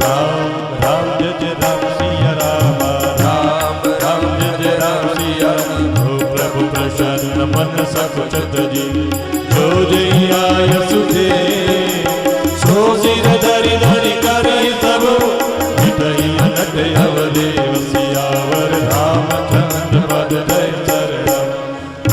राम राम जय जय राम सिया राम राम राम जय जय राम सिया राम। हो प्रभु प्रसन्न मन सब चत जी जो जय आय सुधे सो सिर धरि धरि करी सब हितहि अनट अवदेव सियावर रामचंद्र पद जय शरणम।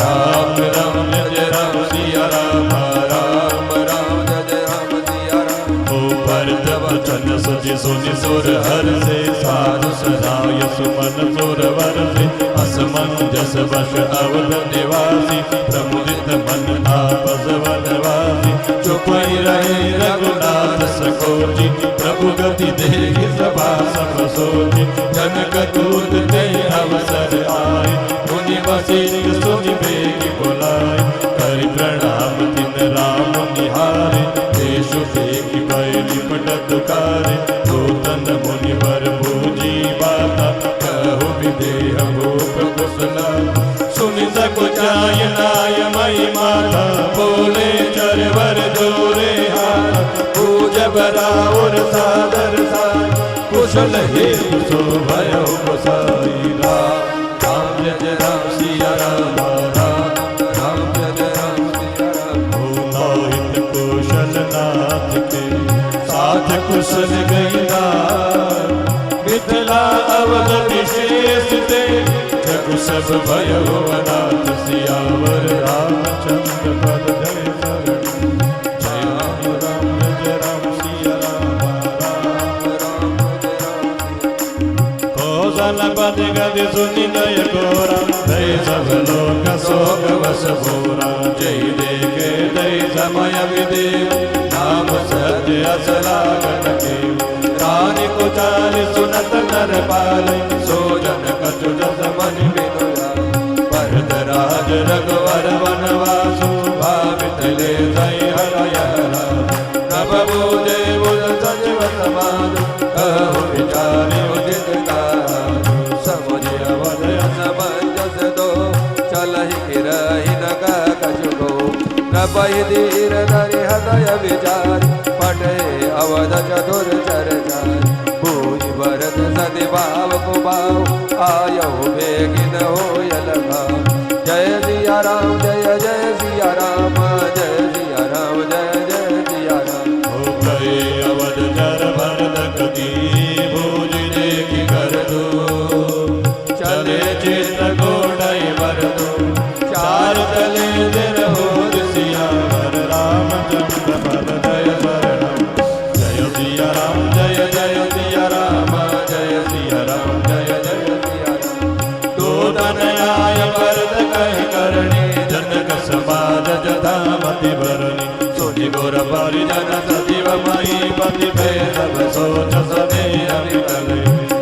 राम राम जय जय राम सिया राम राम राम जय जय राम सिया राम। हो भरत वचन सुजि सुनि सुर हर से साधु सदाय सुमन सुर वर से असमंजस वश अवध निवासी प्रमुदित मन आपस वनवासी चुप ही रहे रघुनाथ सकोचि प्रभु गति देहि सभा सब सोचि जनक दूत ते अवसर आए मुनि वशिष्ठ सुनि बेगी बुलाए करि प्रणाम तिन राम निहारे देशु बेगी बैली पटत कारे दूतन मुनि वर भूजी बाता कहु विदेह भूप कुशला सुनि सकुचाय नाय मई माता बोले चरवर जोरे हाथ पूज बराउर सादर साई कुशल हेतु सो भयो गोसाई। राम राम जय जय राम सिया राम राम राम जय जय राम सिया राम। हो मोहित कुशल नाथ के साथ कुशल गैला मिथिला अवध विशेष ते जग सब भयो अनाथ सियावर रामचंद्र पद जय शरण। जय राम राम जय राम सिया राम राम राम जय राम। कौशल पद गति सुनि नय गोरा दय सब लोक शोक वश भोरा जय देखे दय समय विदेव नाम सत्य असलागन के रानी कुचाल सुनत नर पालै सो जन कछु जस मन बिनुला भरत राज रघुवर वनवासु भावित ले जय हरय नभ बोले बुध सचिव समाज कहु विचारि उदित कारु समुझ अवध असमंजस दो चलहि गिरहि नगा कछु गो नभहि धीर धरि हृदय विचार पटे अवध चतुर चरचार भूज भरत सति भाव को भाव आयो बेगिन होयल भाव। जय सिया राम जय जय सिया राम जय सिया राम जय जय सिया राम। हो गए अवध चर भरत कति भूज देखि कर दो चले चित घोड़ाई बर दो चार तले दिर हो सियावर रामचंद्र पद जय शरणम। जय सिया राम जय जय सिया राम जय सिया राम जय जय सिया राम। दो तनयाय भरत कह करणी जनक समाज जथामति भरणी सुनि गुर परिजन सचिव मही पति भेदव सोच सने अविकल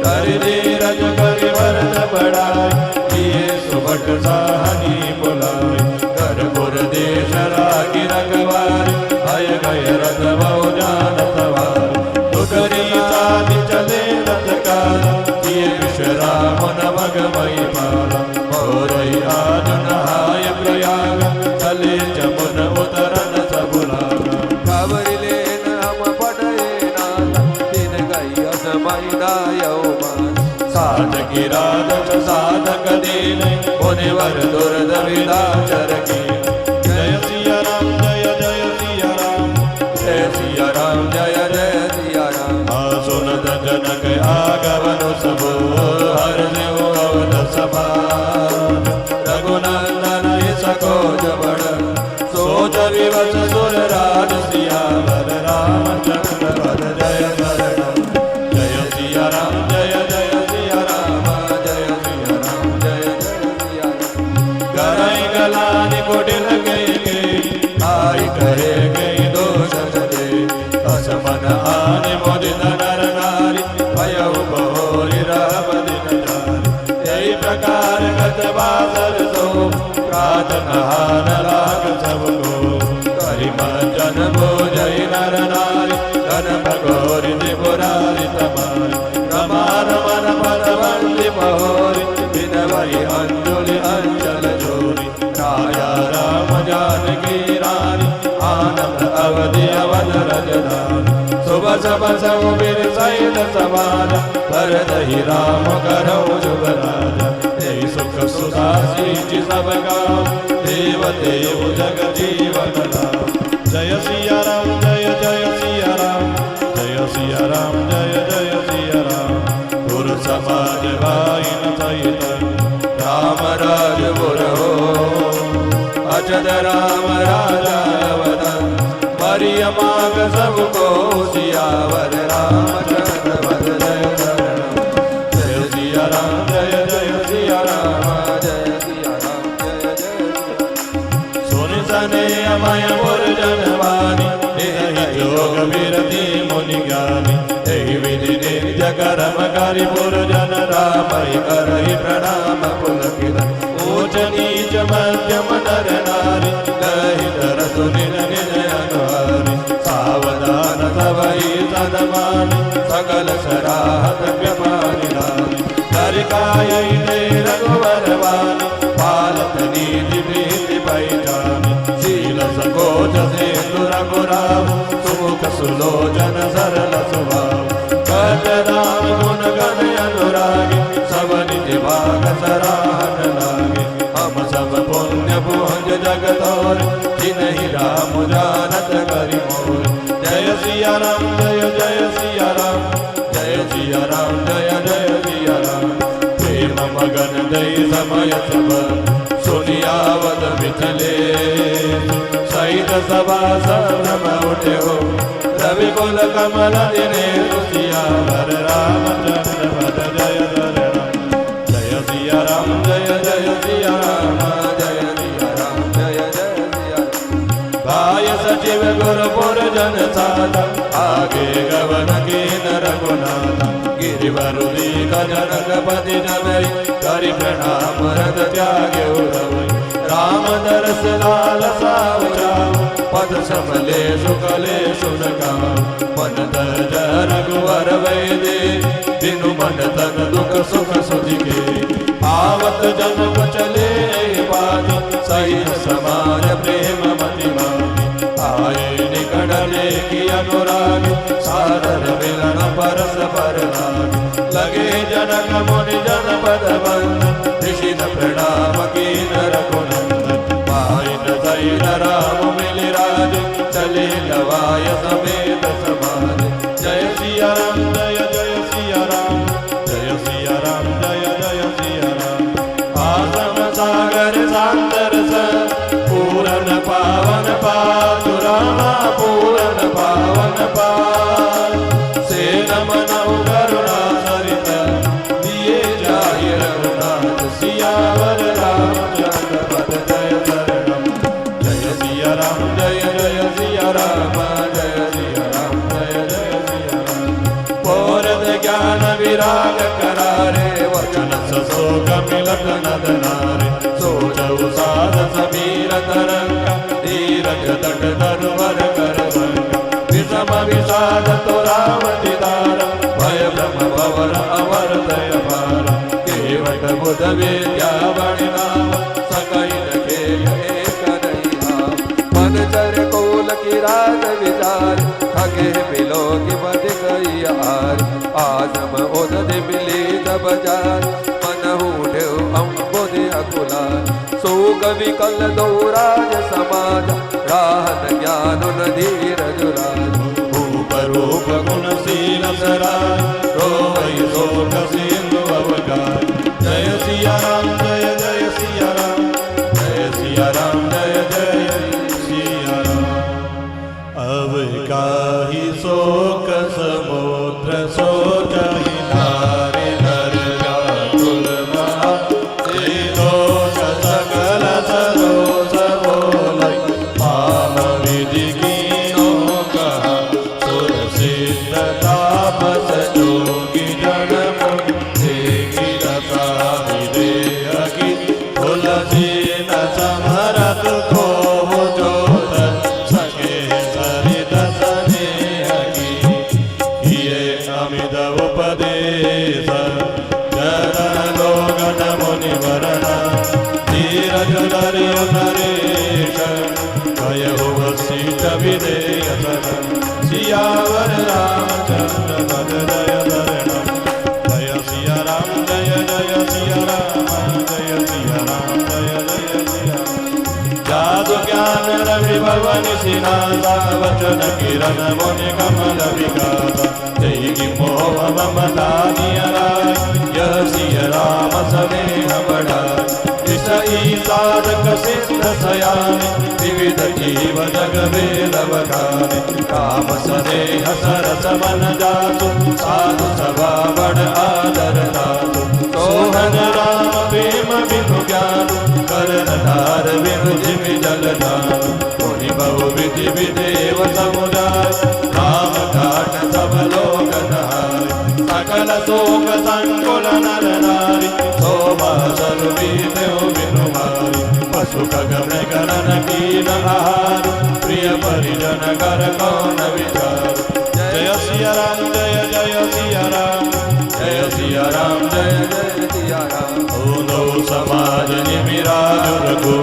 करि धीरज करि भरत बढ़ाई किए सुभट साहनी बुलाए कर गुर देश राखी रखवारे भय गय रथ बहु जान सवार दुखरी साधि चले रथ काला किए विश्राम नमग मई पाला मोरई आज नहाय प्रयाग चले जमुन उतरन सबुलागा खबरि लेन हम पढ़े नाथ दिन गई असमय दायौ मान साधकी राधक साधक दीन मुनिवर दुर्द विदाचर की। जय सिया राम जय जय सिया राम जय सिया राम जय जय सिया राम। सुनत जनक आगमन सब हर देव अवध समान रघुनंदन सकोज बड़ सोच विवश सुर राज सियावर रामचंद्र पद जय शरणम। जय सिया राम जय जय सिया राम जय सिया राम जय जय सिया राम। गरई गलानि कुटिल गई आई कहे गई दोष चले असमन आने मुदित नर नारी भयउ बहोरि रहब दिन जारी। यही प्रकार गत बादल सो प्रात नहान लाग सबको करि मंजन भोजई नर नारी धन भगोरि त्रिपुरारि तमारी रमान मन पर वंदि बहोरि बिनवई अंजुलि अंचल जोरी राया राम जानकी रानी आनंद अवधि अवध रजधानी सुबह सब बिरसई वेद समान पर दही राम करौ जुगराज तेहि सुख सुदासी सबका देव देव जग जीवन लाभ जय सिया राम जय जय सिया राम जय सिया राम जय जय सिया राम गुर समाज भाई न सहित राम राज गुर हो अजद राम राजा अवतार मरिय माग सबको सियावर रामचंद्र भज जय जय सिया राम जय जय सिया राम जय सिया राम जय जय सुन सने अमय पुर जनवानी निधि जोग विरति मुनि ज्ञानी एहि विधि नित्य कर्मकारी पुर जन राम करहि प्रणाम पुलकित ऊच नीच मध्यम नर नारी लहि धरतु निज निज अनुहारी सावधान तवहि सदमानि सकल सराहत व्यपानि नानि करिकायै ते रघुवर वाणी पालत नीति प्रीति पैठानि शील सकोच सेतु रघुराम सुमुख सुलोचन सरल स्वभाव कत राम गुण गण अनुरागी सब निज भाग सराहन लागे हम सब पुण्य पुंज जगतौर जिन्हि राम जानत करि मोर जय सिया राम जय जय सिया राम जय सिया राम जय जय सिया राम प्रेम मगन दई समय सब सुनियावत मिथले सहित सभा संभ्रम उठे हो रवि कुल कमल दिने सियावर रामचंद्र भज जय जय राम जय सिया राम जय जय सिया राम जय सिया राम जय जय सिया भाय सचिव गुरुपुर जन साधा आगे गवन कीन रघुनाथ गिरिवरुदी जनकपति जनई करि प्रणाम रत त्यागे उरवई राम दरस लाल सावचाव पद समले सुकले सुनकाम मन तज रघुवर वैदे दिनु मन तन दुख सुख सुधिके आवत जन्म चले बानी सही समान प्रेम मतिमा आए निकट लेखी अनुराग सारर मिलन परस पर लाग लगे जनक मुनि जनपद बंद ऋषि प्रणाम कीन रघुनंदन पाइन सैन राम मिलि राज चले लवाय समेत समाज जय सिया राम जय जय सिया राम जय सिया राम जय जय सिया राम आसम सागर सांदर स पूरन पावन पातु रामा पूरन पावन पाल से नमनौ करुणा सरित दिए जाहि रघुनाथ सियावर रामचंद्र पद जय शरणम जय सिया राम जय जय सिया राम जय सिया राम जय जय सिया राम पौरद ज्ञान विराग करारे वचन सशोक मिलत नद नारे सोचौ साध समीर तरंग धीरज तट धनुवर कर संग विषम विषाद तो राम दिदार भय ब्रह्म भवर अवर दय भार केवट बुध विद्या बणि नाम सकई लखे एक नहीं नाम मन चर कोल की राज विचार खगे बिलो की बद गई आर आजम उदय मिली तब जार मन हूढ़ अम्बुधि अकुलार सोग विकल दौराज समाज राहत ज्ञान धीरज राज भूप रूप गुणशील सराय रोई शोक सिंधु अवगाय जय सिया राम जय जय सिया राम जय सिया राम जय जय सिया राम अब काहि शोक समुद्र सोचहि नारे नर व्याकुल महा से दोष सकल सरोष बोलै पाम विधि कीनो कहा सुर सिद्ध तापस जोगी जन मुक्ति गिरता विदेहकी तुलसी न समरत खोव जोत सके सरित स्नेहकी किए अमित उपदेश जन लोगन मुनि वरना धीरज धरिय नरेश भय हो सीत विदेश सियावर रामचंद्र भज जय शरणम जय सिया राम जय जय सिया राम जय सिया राम जय जय सिया जादु ज्ञान रवि भवन सिनादा वचन किरण मुनि कमल विकासा जय मोह ममता नियराय यह सिया राम स्नेह बढ़ाय विषयी साधक सिद्ध सयाने विविध जीव जग वेद बखाने काम स्नेह सरस मन जासु साधु सभा बड़ आदर दासु सोहन राम प्रेम बिनु ज्ञान करण धार बिनु जिमि जल दान मुनि बहु विधि विदेव समुदाय राम घाट सब लोक नहाय सकल शोक संकुल नर नारी शोभा सर्वीदेव बिनु मारी पशु खग मृग नर कीन आहार प्रिय परिजन कर कौन विचार जय सिया राम जय जय सिया राम जय सिया राम जय जय सिया राम दोनों समाज निमिराजु रघु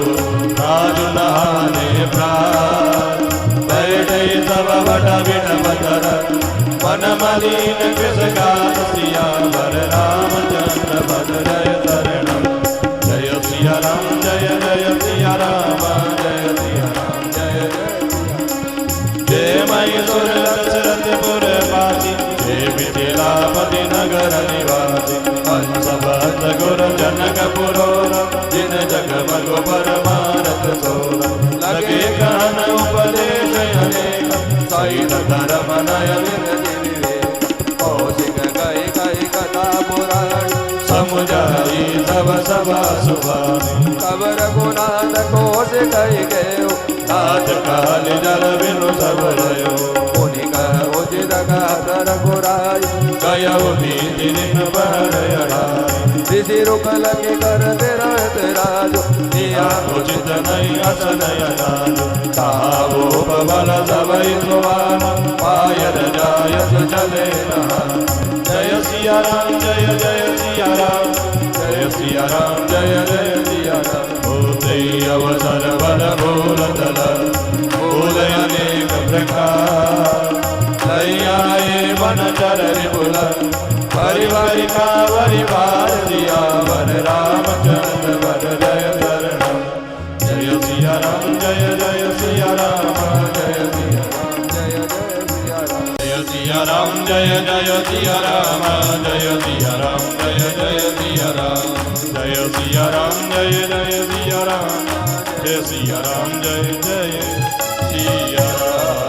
राजु नहाने प्राण बैठे सब बट बिन बदर मन मलिन कृष गात सिया वर रामचंद्र भज जय शरणम जय सिया राम जय जय सिया राम जय सिया राम जय जय जय मैसूर दशरथपुर वासी जय मिथिलापति नगर निवासी हंस भक्त गुर जनक पुरोर जिन जग मग परमारथ सोर लगे कान उपदेश अनेक सहित धर्म नय कौशिक गए गए कथा पुराण समुझाई सब सभा सुभानी तब रघुनाथ कोश गए गए नाथ काल जल बिनु सब रयो मुनि कह उचित गात रघुराई गयो भीति दिन बड़ अढ़ाई ऋषि रुख लगे कर रहते राजो दिया उचित नहीं अस नय राजो काबो बल सबई सुवान पायन जायस चले नहा जय सिया राम जय जय सिया राम जय सिया राम जय जय सिया राम होते अवसर बल भूल दल भूल अनेक प्रकार लैयाए वन चर विपुल परिवार का परिवार दिया वर रामचंद्र भज जय शरणम जय सिया राम जय जय सिया राम जय सिया राम जय जय सिया राम जय सिया राम जय जय सिया राम जय सिया राम जय जय सिया राम जय सिया राम जय जय सिया राम जय सिया राम जय जय सिया राम